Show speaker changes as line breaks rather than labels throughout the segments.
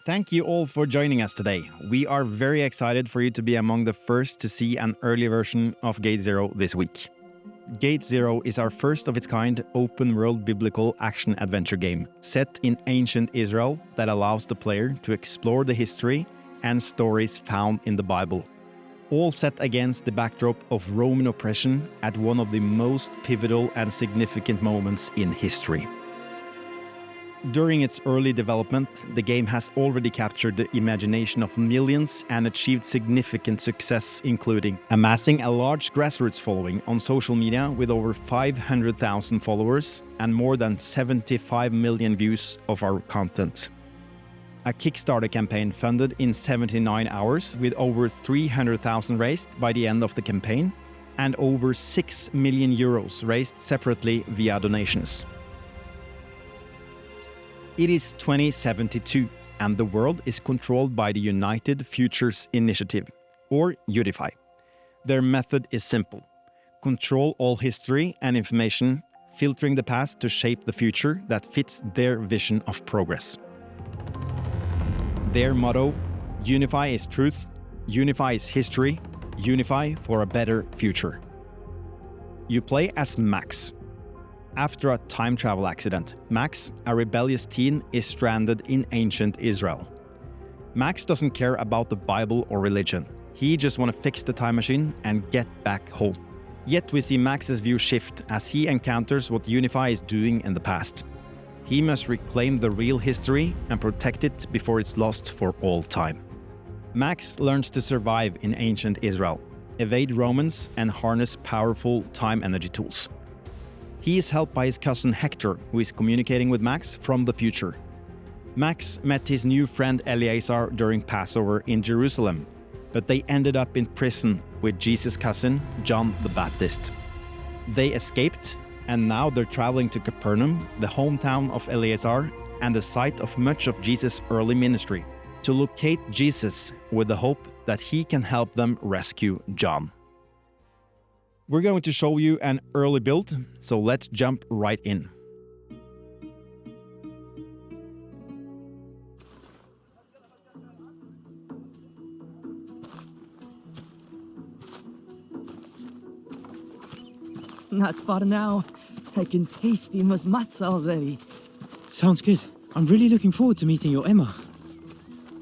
Thank you all for joining us today. We are very excited for you to be among the first to see an early version of Gate Zero this week. Gate Zero is our first of its kind open-world biblical action-adventure game set in ancient Israel that allows the player to explore the history and stories found in the Bible, all set against the backdrop of Roman oppression at one of the most pivotal and significant moments in history. During its early development, the game has already captured the imagination of millions and achieved significant success, including amassing a large grassroots following on social media with over 500,000 followers and more than 75 million views of our content. A Kickstarter campaign funded in 79 hours with over 300,000 raised by the end of the campaign and over 6 million euros raised separately via donations. It is 2072, and the world is controlled by the United Futures Initiative, or UNIFY. Their method is simple: control all history and information, filtering the past to shape the future that fits their vision of progress. Their motto: Unify is truth, Unify is history, Unify for a better future. You play as Max. After a time travel accident, Max, a rebellious teen, is stranded in ancient Israel. Max doesn't care about the Bible or religion. He just wants to fix the time machine and get back home. Yet we see Max's view shift as he encounters what Unify is doing in the past. He must reclaim the real history and protect it before it's lost for all time. Max learns to survive in ancient Israel, evade Romans, and harness powerful time energy tools. He is helped by his cousin Hector, who is communicating with Max from the future. Max met his new friend Eleazar during Passover in Jerusalem, but they ended up in prison with Jesus' cousin, John the Baptist. They escaped, and now they're traveling to Capernaum, the hometown of Eleazar, and the site of much of Jesus' early ministry, to locate Jesus with the hope that he can help them rescue John. We're going to show you an early build, so let's jump right in.
Not far now. I can taste the matzah already.
Sounds good. I'm really looking forward to meeting your Emma.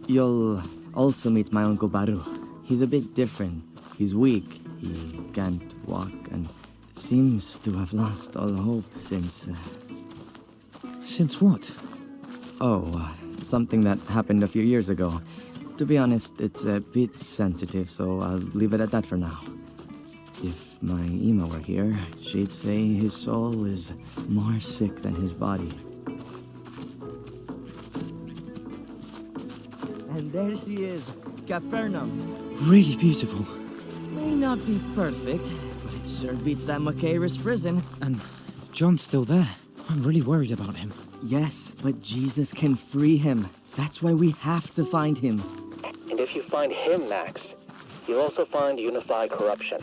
You'll also meet my uncle Baruch. He's a bit different. He's weak. He can't walk and seems to have lost all hope since...
Since what?
Something that happened a few years ago. To be honest, it's a bit sensitive, so I'll leave it at that for now. If my Ema were here, she'd say his soul is more sick than his body. And there she is, Capernaum.
Really beautiful.
May not be perfect, but it sure beats that Machaerus prison.
And John's still there. I'm really worried about him.
Yes, but Jesus can free him. That's why we have to find him.
And if you find him, Max, you'll also find unified corruption.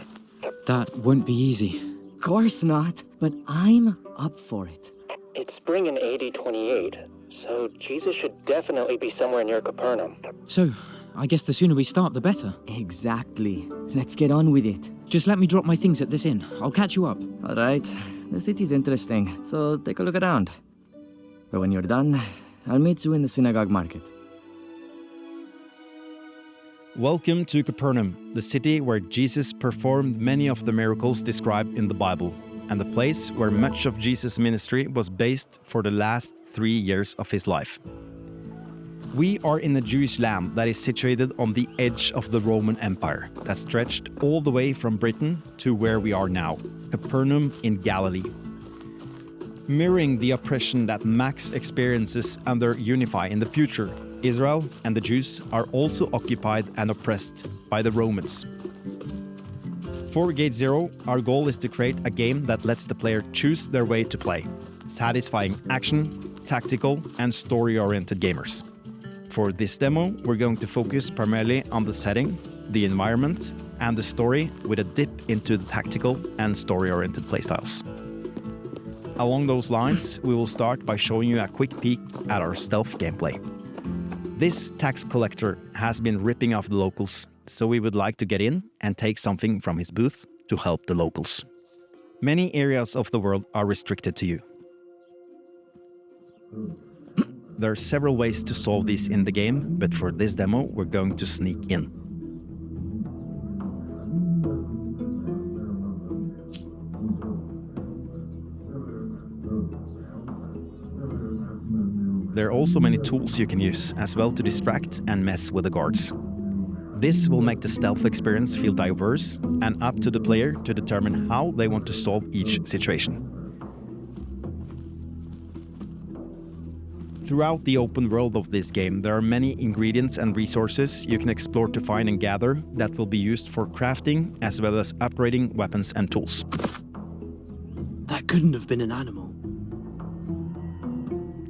That won't be easy.
Course not, but I'm up for it.
It's spring in AD 28, so Jesus should definitely be somewhere near Capernaum.
So, I guess the sooner we start, the better.
Exactly. Let's get on with it.
Just let me drop my things at this inn. I'll catch you up.
All right. The city's interesting, so take a look around. But when you're done, I'll meet you in the synagogue market.
Welcome to Capernaum, the city where Jesus performed many of the miracles described in the Bible, and the place where much of Jesus' ministry was based for the last 3 years of his life. We are in a Jewish land that is situated on the edge of the Roman Empire that stretched all the way from Britain to where we are now, Capernaum in Galilee. Mirroring the oppression that Max experiences under Unify in the future, Israel and the Jews are also occupied and oppressed by the Romans. For Gate Zero, our goal is to create a game that lets the player choose their way to play, satisfying action, tactical, and story-oriented gamers. For this demo, we're going to focus primarily on the setting, the environment, and the story with a dip into the tactical and story-oriented playstyles. Along those lines, we will start by showing you a quick peek at our stealth gameplay. This tax collector has been ripping off the locals, so we would like to get in and take something from his booth to help the locals. Many areas of the world are restricted to you. There are several ways to solve this in the game, but for this demo, we're going to sneak in. There are also many tools you can use as well to distract and mess with the guards. This will make the stealth experience feel diverse and up to the player to determine how they want to solve each situation. Throughout the open world of this game, there are many ingredients and resources you can explore to find and gather that will be used for crafting as well as upgrading weapons and tools.
That couldn't have been an animal.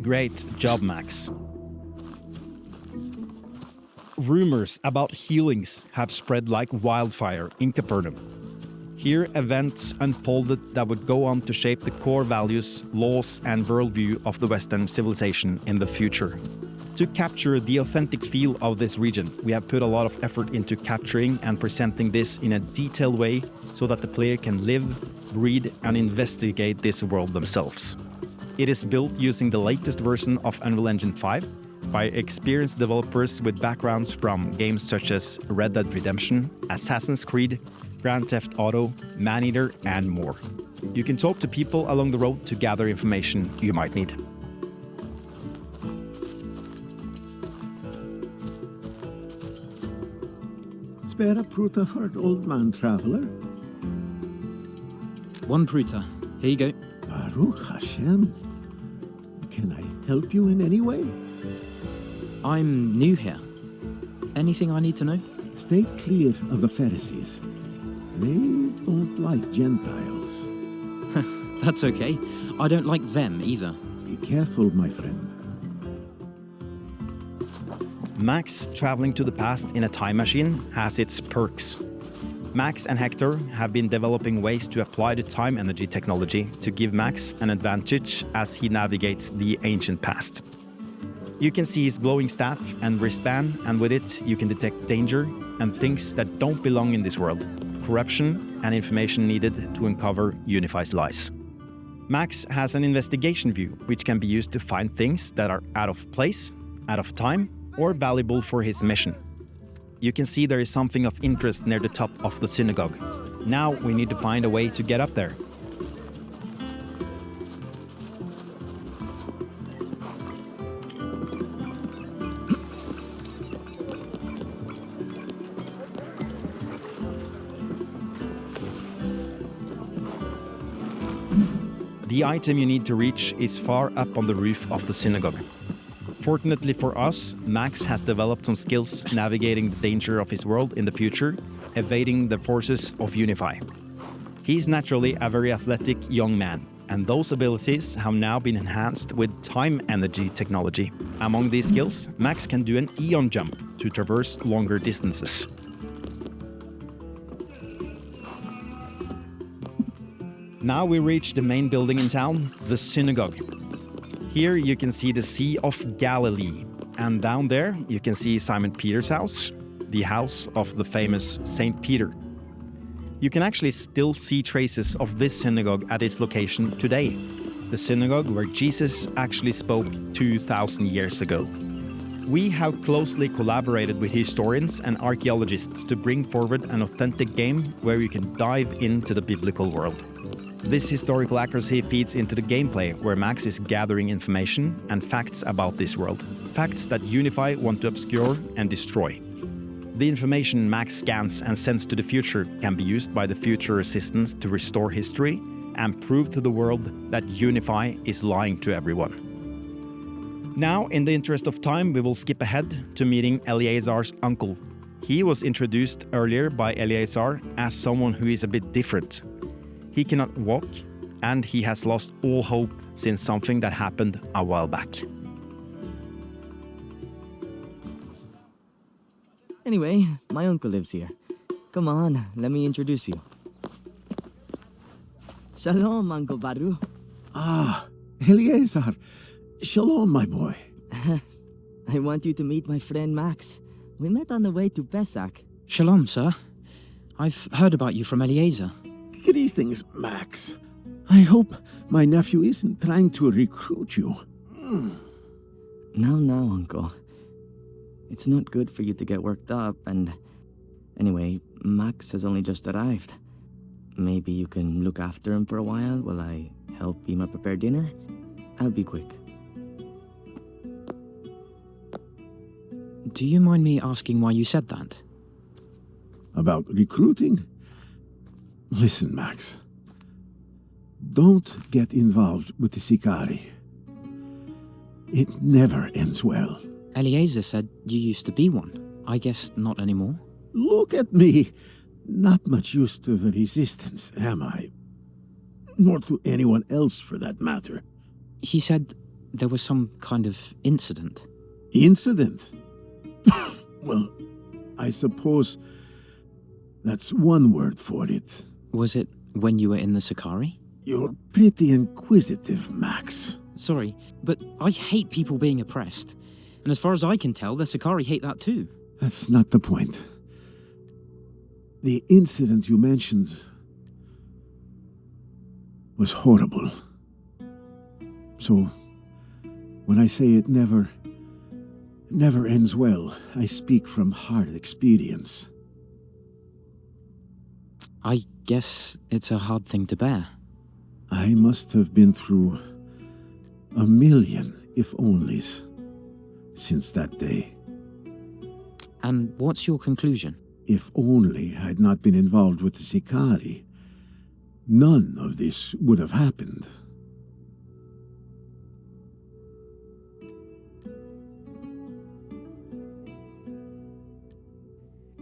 Great job, Max. Rumors about healings have spread like wildfire in Capernaum. Here, events unfolded that would go on to shape the core values, laws, and worldview of the Western civilization in the future. To capture the authentic feel of this region, we have put a lot of effort into capturing and presenting this in a detailed way so that the player can live, read, and investigate this world themselves. It is built using the latest version of Unreal Engine 5 by experienced developers with backgrounds from games such as Red Dead Redemption, Assassin's Creed, Grand Theft Auto, Maneater, and more. You can talk to people along the road to gather information you might need.
Spare a pruta for an old man traveler?
1 pruta. Here you go.
Baruch Hashem. Can I help you in any way?
I'm new here. Anything I need to know?
Stay clear of the Pharisees. They don't like Gentiles.
That's okay. I don't like them either.
Be careful, my friend.
Max traveling to the past in a time machine has its perks. Max and Hector have been developing ways to apply the time energy technology to give Max an advantage as he navigates the ancient past. You can see his glowing staff and wristband, and with it you can detect danger and things that don't belong in this world, corruption and information needed to uncover Unify's lies. Max has an investigation view, which can be used to find things that are out of place, out of time, or valuable for his mission. You can see there is something of interest near the top of the synagogue. Now we need to find a way to get up there. The item you need to reach is far up on the roof of the synagogue. Fortunately for us, Max has developed some skills navigating the danger of his world in the future, evading the forces of Unify. He's naturally a very athletic young man, and those abilities have now been enhanced with time energy technology. Among these skills, Max can do an eon jump to traverse longer distances. Now we reach the main building in town, the synagogue. Here you can see the Sea of Galilee, and down there you can see Simon Peter's house, the house of the famous Saint Peter. You can actually still see traces of this synagogue at its location today, the synagogue where Jesus actually spoke 2,000 years ago. We have closely collaborated with historians and archaeologists to bring forward an authentic game where you can dive into the biblical world. This historical accuracy feeds into the gameplay, where Max is gathering information and facts about this world. Facts that Unify want to obscure and destroy. The information Max scans and sends to the future can be used by the future assistants to restore history and prove to the world that Unify is lying to everyone. Now, in the interest of time, we will skip ahead to meeting Eleazar's uncle. He was introduced earlier by Eleazar as someone who is a bit different. He cannot walk, and he has lost all hope since something that happened a while back.
Anyway, my uncle lives here. Come on, let me introduce you. Shalom, Uncle Baruch.
Ah, Eleazar. Shalom, my boy.
I want you to meet my friend Max. We met on the way to Pesach.
Shalom, sir. I've heard about you from Eliezer.
Greetings, Max. I hope my nephew isn't trying to recruit you.
No, Uncle. It's not good for you to get worked up, and... Anyway, Max has only just arrived. Maybe you can look after him for a while I help Ima prepare dinner? I'll be quick.
Do you mind me asking why you said that?
About recruiting? Listen, Max. Don't get involved with the Sicari. It never ends well.
Eliezer said you used to be one. I guess not anymore.
Look at me. Not much used to the resistance, am I? Nor to anyone else, for that matter.
He said there was some kind of incident.
Incident? Well, I suppose that's one word for it.
Was it when you were in the Sicari?
You're pretty inquisitive, Max.
Sorry, but I hate people being oppressed. And as far as I can tell, the Sicari hate that too.
That's not the point. The incident you mentioned was horrible. So, when I say it never ends well, I speak from hard experience.
I guess it's a hard thing to bear.
I must have been through 1,000,000 if-onlys since that day.
And what's your conclusion?
If only I'd not been involved with the Sicari, none of this would have happened.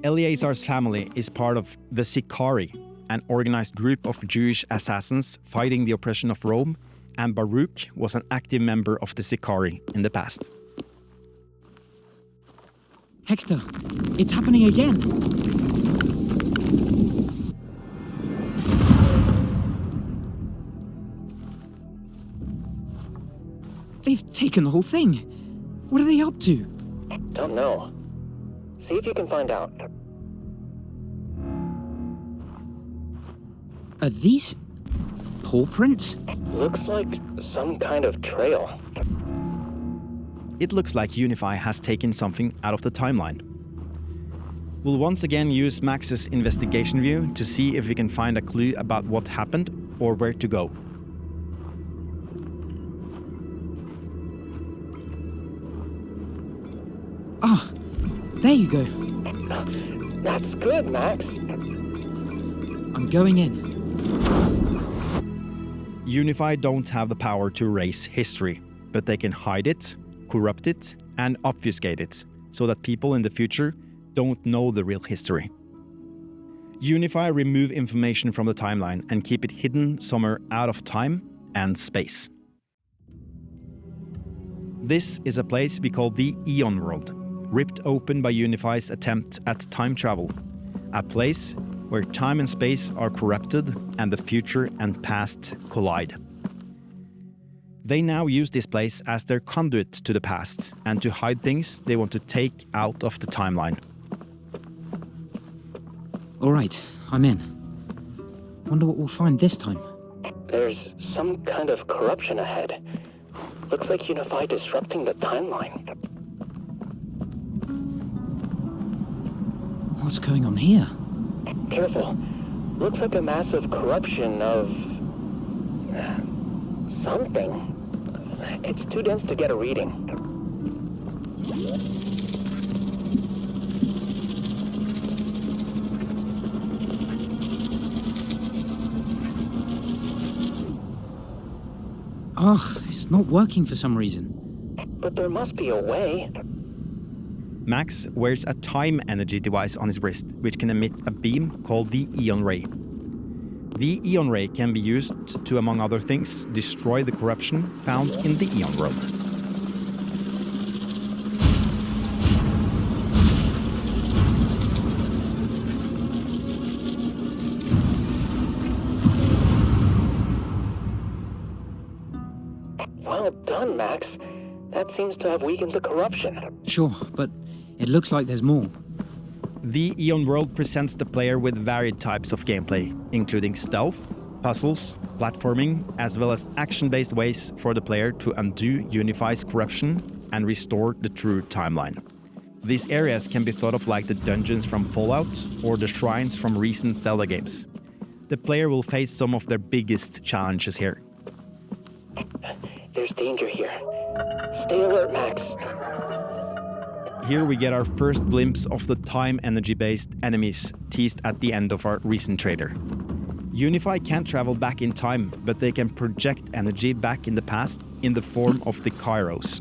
Eleazar's family is part of the Sicari, an organized group of Jewish assassins fighting the oppression of Rome, and Baruch was an active member of the Sicari in the past.
Hector, it's happening again! They've taken the whole thing! What are they up to?
Don't know. See if you can find out.
Are these paw prints?
Looks like some kind of trail.
It looks like Unify has taken something out of the timeline. We'll once again use Max's investigation view to see if we can find a clue about what happened or where to go.
Ah, there you go.
That's good, Max.
I'm going in.
Unify don't have the power to erase history, but they can hide it, corrupt it, and obfuscate it, so that people in the future don't know the real history. Unify remove information from the timeline and keep it hidden somewhere out of time and space. This is a place we call the Eon World, ripped open by Unify's attempt at time travel, a place where time and space are corrupted and the future and past collide. They now use this place as their conduit to the past and to hide things they want to take out of the timeline.
All right, I'm in. Wonder what we'll find this time.
There's some kind of corruption ahead. Looks like Unify disrupting the timeline.
What's going on here?
Careful. Looks like a massive corruption of... something. It's too dense to get a reading.
Ugh, it's not working for some reason.
But there must be a way.
Max wears a time energy device on his wrist, which can emit a beam called the Eon Ray. The Eon Ray can be used to, among other things, destroy the corruption found in the Eon World.
Well done, Max. That seems to have weakened the corruption.
Sure, but it looks like there's more.
The Eon world presents the player with varied types of gameplay, including stealth, puzzles, platforming, as well as action-based ways for the player to undo Unify's corruption and restore the true timeline. These areas can be thought of like the dungeons from Fallout or the shrines from recent Zelda games. The player will face some of their biggest challenges here.
There's danger here. Stay alert, Max.
Here we get our first glimpse of the time energy-based enemies teased at the end of our recent trailer. Unify can't travel back in time, but they can project energy back in the past in the form of the Kairos,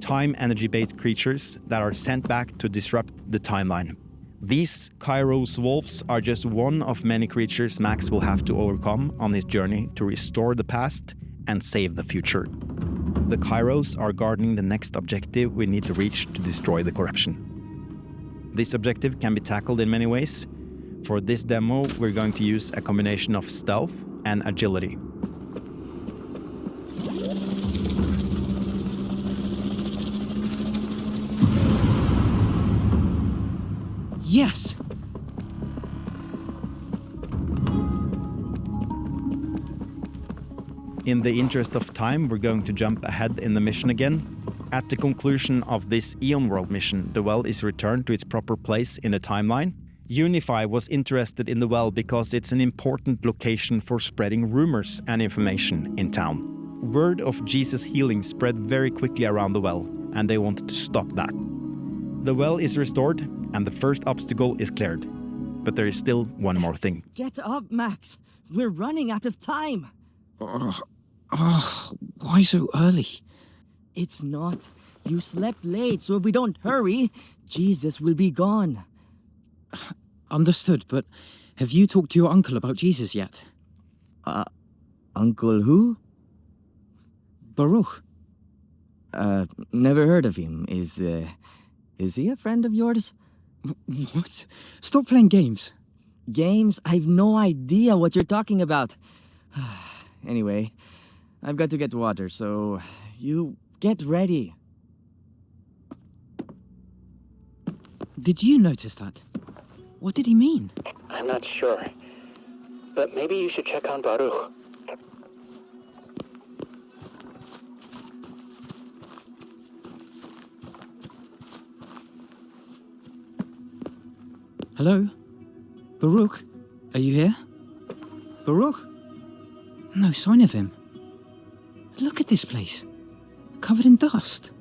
time energy-based creatures that are sent back to disrupt the timeline. These Kairos wolves are just one of many creatures Max will have to overcome on his journey to restore the past and save the future. The Kairos are guarding the next objective we need to reach to destroy the corruption. This objective can be tackled in many ways. For this demo, we're going to use a combination of stealth and agility.
Yes!
In the interest of time, we're going to jump ahead in the mission again. At the conclusion of this Eon World mission, the well is returned to its proper place in the timeline. Unify was interested in the well because it's an important location for spreading rumors and information in town. Word of Jesus' healing spread very quickly around the well, and they wanted to stop that. The well is restored, and the first obstacle is cleared. But there is still one more thing.
Get up, Max. We're running out of time.
Why so early?
It's not. You slept late, so if we don't hurry, Jesus will be gone.
Understood, but have you talked to your uncle about Jesus yet?
Uncle who?
Baruch.
Never heard of him. Is he a friend of yours?
What? Stop playing games.
Games? I've no idea what you're talking about. Anyway, I've got to get water, so you get ready.
Did you notice that? What did he mean?
I'm not sure. But maybe you should check on Baruch.
Hello? Baruch? Are you here? Baruch? No sign of him. Look at this place. Covered in dust.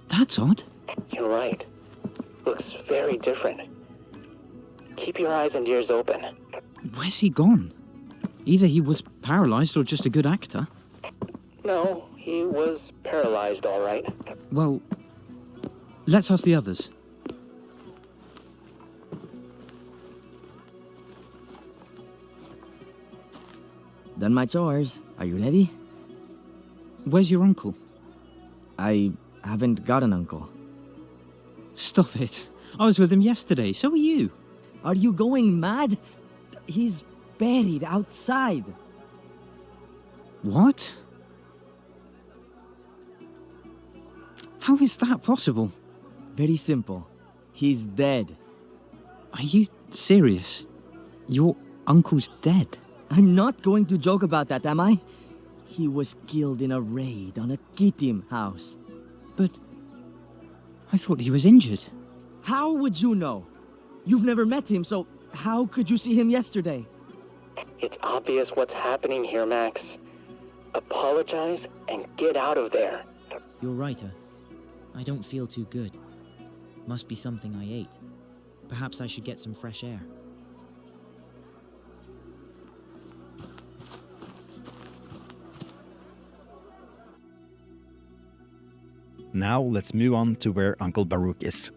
That's odd.
You're right. Looks very different. Keep your eyes and ears open.
Where's he gone? Either he was paralyzed or just a good actor.
No, he was paralyzed, all right.
Well, let's ask the others.
Done my chores. Are you ready?
Where's your uncle?
I haven't got an uncle.
Stop it. I was with him yesterday, so were you.
Are you going mad? He's buried outside.
What? How is that possible?
Very simple. He's dead.
Are you serious? Your uncle's dead?
I'm not going to joke about that, am I? He was killed in a raid on a Kittim house.
But I thought he was injured.
How would you know? You've never met him, so how could you see him yesterday?
It's obvious what's happening here, Max. Apologize and get out of there.
You're right, I don't feel too good. Must be something I ate. Perhaps I should get some fresh air.
Now let's move on to where Uncle Baruch is.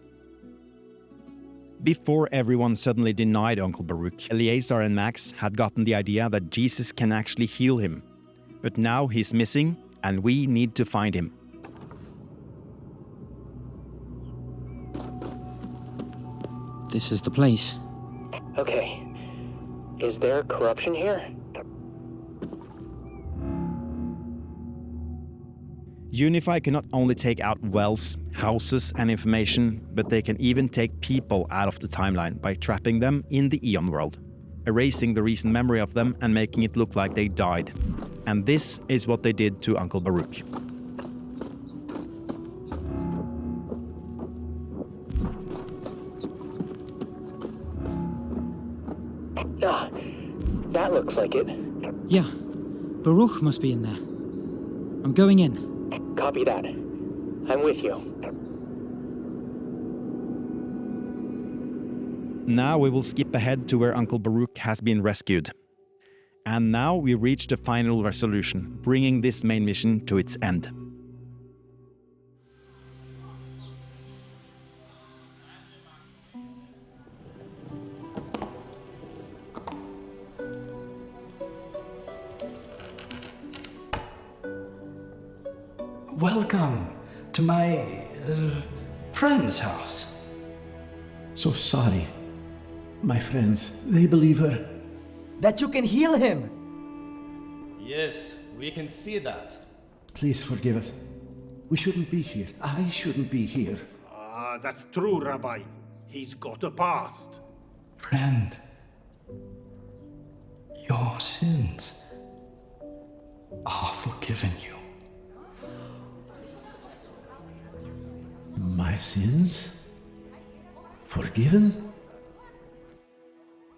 Before everyone suddenly denied Uncle Baruch, Eleazar and Max had gotten the idea that Jesus can actually heal him. But now he's missing, and we need to find him.
This is the place.
Okay. Is there corruption here?
Unify can not only take out wells, houses, and information, but they can even take people out of the timeline by trapping them in the Eon world, erasing the recent memory of them and making it look like they died. And this is what they did to Uncle Baruch.
Ah, that looks like it.
Yeah, Baruch must be in there. I'm going in.
Copy that. I'm with you.
Now we will skip ahead to where Uncle Baruch has been rescued. And now we reach the final resolution, bringing this main mission to its end.
Welcome to my friend's house.
So sorry. My friends, they believe her.
That you can heal him!
Yes, we can see that.
Please forgive us. We shouldn't be here. I shouldn't be here.
That's true, Rabbi. He's got a past.
Friend, your sins are forgiven you.
My sins? Forgiven?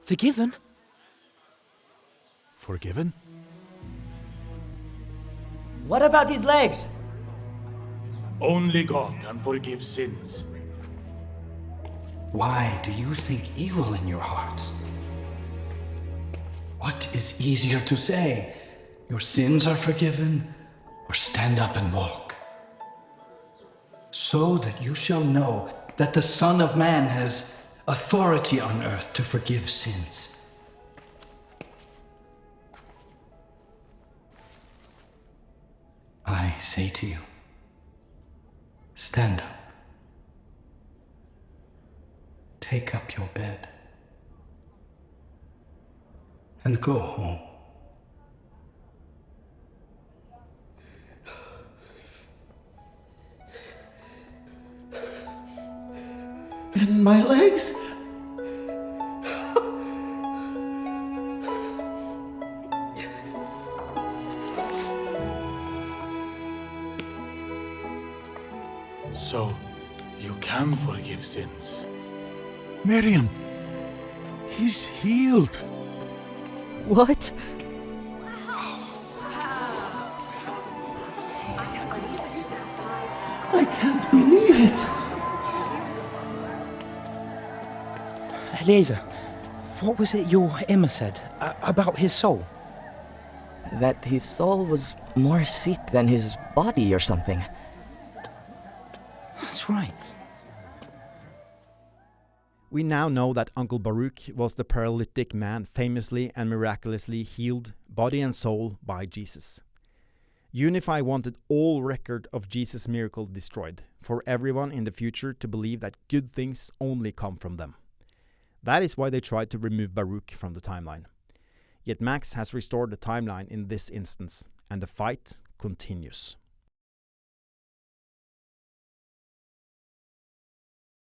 Forgiven?
Forgiven?
What about his legs?
Only God can forgive sins.
Why do you think evil in your hearts? What is easier to say? Your sins are forgiven, or stand up and walk? So that you shall know that the Son of Man has authority on earth to forgive sins. I say to you, stand up. Take up your bed and go home.
And my legs?
So, you can forgive sins.
Miriam! He's healed!
What?
I can't believe it.
Eliezer, what was it your Emma said about his soul?
That his soul was more sick than his body or something.
That's right.
We now know that Uncle Baruch was the paralytic man famously and miraculously healed, body and soul, by Jesus. Unify wanted all record of Jesus' miracle destroyed, for everyone in the future to believe that good things only come from them. That is why they tried to remove Baruch from the timeline. Yet Max has restored the timeline in this instance, and the fight continues.